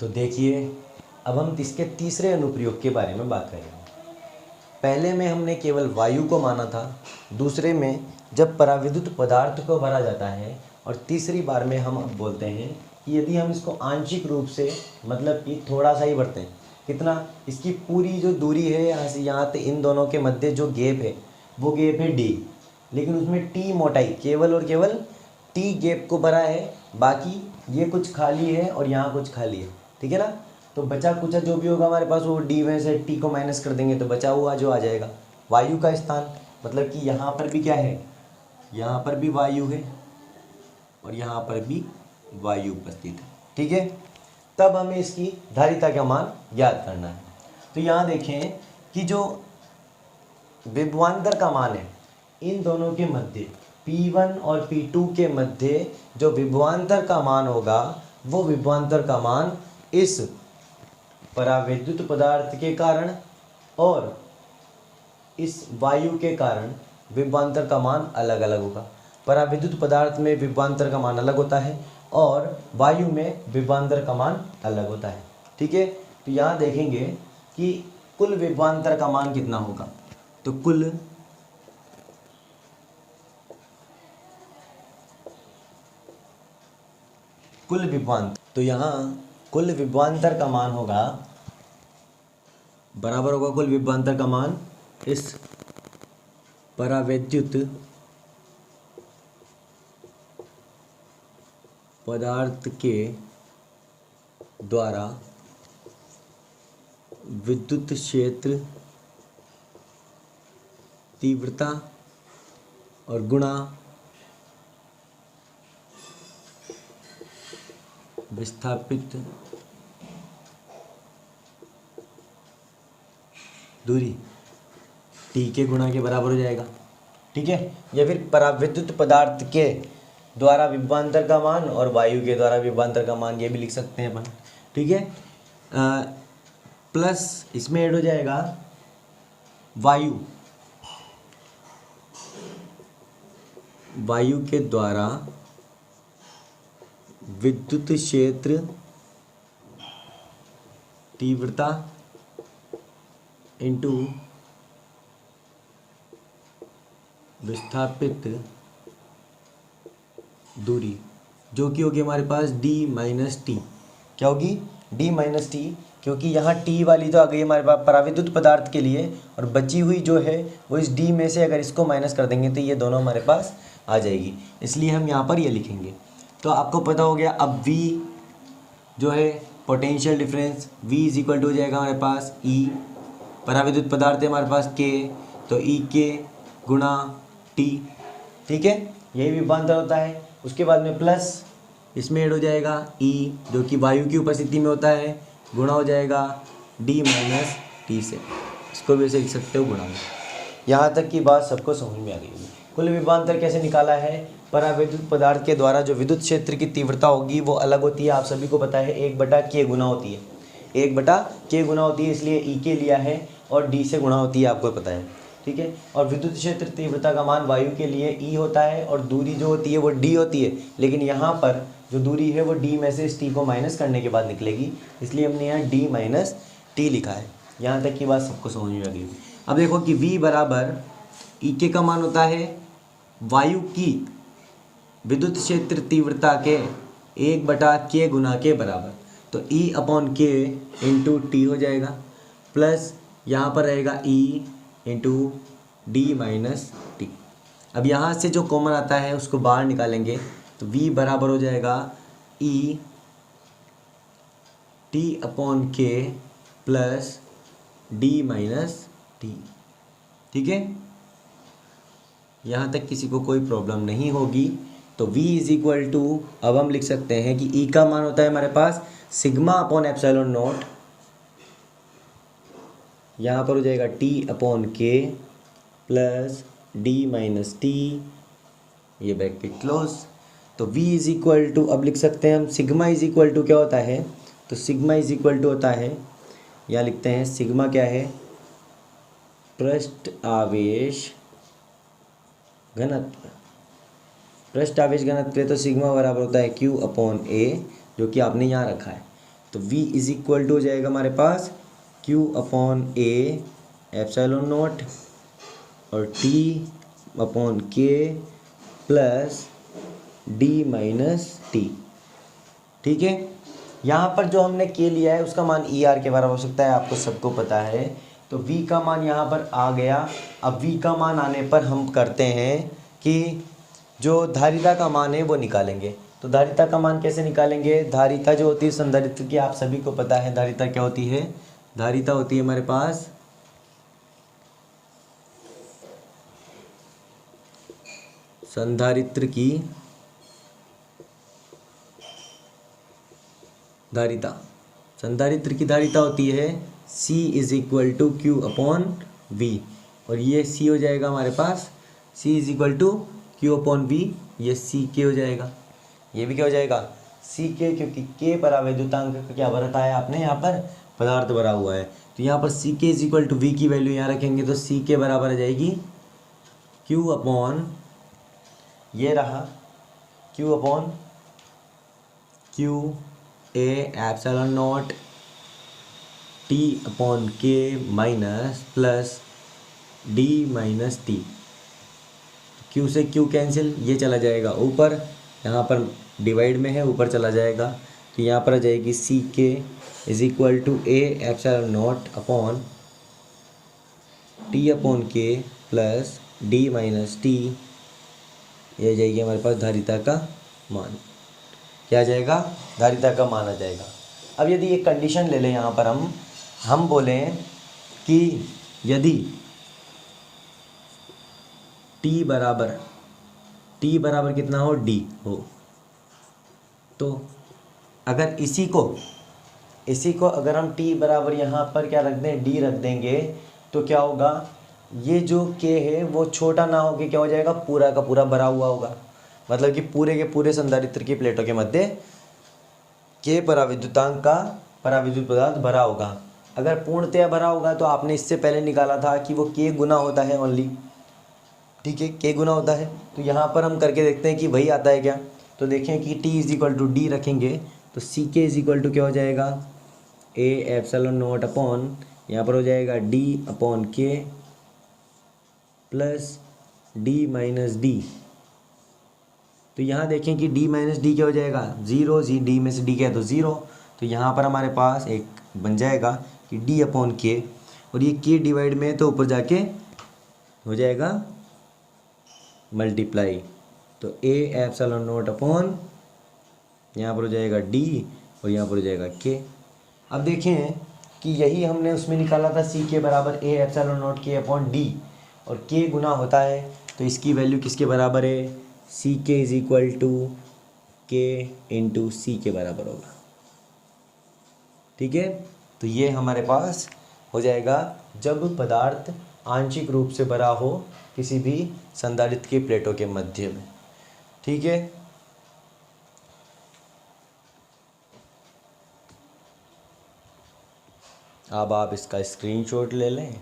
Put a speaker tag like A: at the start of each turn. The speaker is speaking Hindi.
A: तो देखिए, अब हम इसके तीसरे अनुप्रयोग के बारे में बात करेंगे। पहले में हमने केवल वायु को माना था, दूसरे में जब पराविद्युत पदार्थ को भरा जाता है, और तीसरी बार में हम अब बोलते हैं कि यदि हम इसको आंशिक रूप से मतलब कि थोड़ा सा ही भरते हैं। कितना? इसकी पूरी जो दूरी है यहाँ से यहाँ तक इन दोनों के मध्य जो गैप है वो गैप है डी, लेकिन उसमें टी मोटाई केवल और केवल टी गैप को भरा है, बाकी ये कुछ खाली है और यहाँ कुछ खाली है। ठीक है ना? तो बचा कुचा जो भी होगा हमारे पास वो डी में से टी को माइनस कर देंगे तो बचा हुआ जो आ जाएगा वायु का स्थान। मतलब कि यहाँ पर भी क्या है, यहाँ पर भी वायु है और यहाँ पर भी वायु उपस्थित है। ठीक है, तब हमें इसकी धारिता का मान ज्ञात करना है। तो यहाँ देखें कि जो विभवांतर का मान है इन दोनों के मध्य P1 और P2 के मध्य जो विभवांतर का मान होगा वो विभवांतर का मान इस परावैद्युत पदार्थ के कारण और इस वायु के कारण विभवांतर का मान अलग अलग होगा। परावैद्युत पदार्थ में विभवांतर का मान अलग होता है और वायु में विभवांतर का मान अलग होता है। ठीक है, तो यहाँ देखेंगे कि कुल विभवांतर का मान कितना होगा। तो कुल विभवांतर, तो यहाँ कुल विभवांतर का मान होगा बराबर होगा कुल विभवांतर का मान इस परावैद्युत पदार्थ के द्वारा विद्युत क्षेत्र तीव्रता और गुणा विस्थापित दूरी टी के गुणा के बराबर हो जाएगा। ठीक है, या फिर परावैद्युत पदार्थ के द्वारा विभवांतर का मान और वायु के द्वारा विभवांतर का मान, ये भी लिख सकते हैं अपन। ठीक है, प्लस इसमें ऐड हो जाएगा वायु के द्वारा विद्युत क्षेत्र तीव्रता इंटू विस्थापित दूरी, जो कि होगी हमारे पास d माइनस टी। क्या होगी? d माइनस टी, क्योंकि यहाँ t वाली तो आ गई हमारे पास पराविद्युत पदार्थ के लिए, और बची हुई जो है वो इस d में से अगर इसको माइनस कर देंगे तो ये दोनों हमारे पास आ जाएगी, इसलिए हम यहाँ पर ये लिखेंगे। तो आपको पता हो गया अब v जो है potential difference, v is equal to हो जाएगा हमारे पास E, पराविद्युत पदार्थ है हमारे पास K, तो E के गुणा T। ठीक है, यही विभवांतर होता है। उसके बाद में प्लस इसमें ऐड हो जाएगा E जो कि वायु की उपस्थिति में होता है, गुणा हो जाएगा D माइनस टी से, इसको भी ऐसे लिख सकते हो गुणा में। यहाँ तक की बात सबको समझ में आ गई होगी। कुल विभवांतर कैसे निकाला है? परावैद्युत पदार्थ के द्वारा जो विद्युत क्षेत्र की तीव्रता होगी वो अलग होती है, आप सभी को पता है, 1/k गुना होती है, 1/k गुना होती है, इसलिए E के लिया है और D से गुणा होती है, आपको पता है। ठीक है, और विद्युत क्षेत्र तीव्रता का मान वायु के लिए E होता है और दूरी जो होती है वो D होती है, लेकिन यहाँ पर जो दूरी है वो D में से इस T को माइनस करने के बाद निकलेगी, इसलिए हमने यहाँ D माइनस टी लिखा है। यहाँ तक की बात सबको समझ में आ गई। अब देखो कि V बराबर E का मान होता है वायु की विद्युत क्षेत्र तीव्रता के 1/k गुना के बराबर, तो E/k इंटू टी हो जाएगा, प्लस यहाँ पर रहेगा E into D minus T. अब यहाँ से जो कॉमन आता है उसको बाहर निकालेंगे तो V बराबर हो जाएगा E T/k plus D minus T. ठीक है, यहाँ तक किसी को कोई प्रॉब्लम नहीं होगी। तो V इज इक्वल टू, अब हम लिख सकते हैं कि E का मान होता है हमारे पास σ/ε0, यहाँ पर हो जाएगा T/k plus D minus t, ये ब्रैकेट क्लोज। तो V इज इक्वल टू, अब लिख सकते हैं हम सिग्मा इज इक्वल टू क्या होता है, तो सिग्मा इज इक्वल टू होता है, यहाँ लिखते हैं सिग्मा क्या है, पृष्ठ आवेश घनत्व। पृष्ठ आवेश घनत्व, तो सिग्मा बराबर होता है Q/A, जो कि आपने यहाँ रखा है। तो v इज इक्वल टू हो जाएगा हमारे पास q upon a epsilon not और t upon k plus d minus T. ठीक है, यहाँ पर जो हमने k लिया है उसका मान ई आर के बराबर हो सकता है, आपको सबको पता है। तो v का मान यहाँ पर आ गया। अब v का मान आने पर हम करते हैं कि जो धारिता का मान है वो निकालेंगे। तो धारिता का मान कैसे निकालेंगे? धारिता जो होती है संधारित्र की, आप सभी को पता है धारिता क्या होती है। धारिता होती है हमारे पास संधारित्र की धारिता। संधारित्र की धारिता होती है C is equal to Q upon V, और ये C हो जाएगा हमारे पास C is equal to Q upon V, ये सी के हो जाएगा। ये भी क्या हो जाएगा? सी के, क्योंकि के परावैद्युतांक का क्या भरता है आपने यहाँ पर? पदार्थ भरा हुआ है। तो यहाँ पर सी K is equal to we की वैल्यू यहाँ रखेंगे तो सी के बराबर आ जाएगी क्यू अपॉन, ये रहा Q upon Q A epsilon naught T upon K minus plus D minus T. Q से क्यू कैंसिल, ये चला जाएगा ऊपर, यहाँ पर डिवाइड में है ऊपर चला जाएगा। तो यहाँ पर आ जाएगी C K is equal to A epsilon naught upon t upon K plus D minus t. ये जाएगी हमारे पास धारिता का मान। क्या आ जाएगा? धारिता का मान आ जाएगा। अब यदि एक कंडीशन ले लें यहाँ पर, हम बोलें कि यदि टी बराबर कितना हो? डी हो, तो अगर इसी को अगर हम टी बराबर यहाँ पर क्या रख दें? डी रख देंगे, तो क्या होगा? ये जो के है वो छोटा ना हो के क्या हो जाएगा? पूरा का पूरा भरा हुआ होगा। मतलब कि पूरे के पूरे संधारित्र की प्लेटों के मध्य के पराविद्युतांक का पराविद्युत पदार्थ भरा होगा। अगर पूर्णतया भरा होगा तो आपने इससे पहले निकाला था कि वो के गुना होता है ओनली। ठीक है, के गुना होता है। तो यहाँ पर हम करके देखते हैं कि वही आता है क्या। तो देखें कि t is equal to d रखेंगे तो सी के इज इक्वल टू क्या हो जाएगा? ए एप्सिलॉन नॉट अपॉन, यहाँ पर हो जाएगा D upon K plus D minus D. तो यहाँ देखें कि d माइनस डी क्या हो जाएगा? ज़ीरो। डी में से d क्या है? तो ज़ीरो। तो यहाँ पर हमारे पास एक बन जाएगा कि d अपॉन के, और ये k डिवाइड में है तो ऊपर जाके हो जाएगा मल्टीप्लाई। तो a एप्सिलॉन नॉट अपॉन, यहाँ पर हो जाएगा d और यहाँ पर हो जाएगा k। अब देखें कि यही हमने उसमें निकाला था c के बराबर a epsilon not k upon d, और k गुना होता है तो इसकी वैल्यू किसके बराबर है? सी के इज इक्वल टू के इंटू सी के बराबर होगा। ठीक है, तो ये हमारे पास हो जाएगा जब पदार्थ आंशिक रूप से भरा हो किसी भी संधारित्र की प्लेटों के मध्य में। ठीक है, अब आप इसका स्क्रीनशॉट ले लें।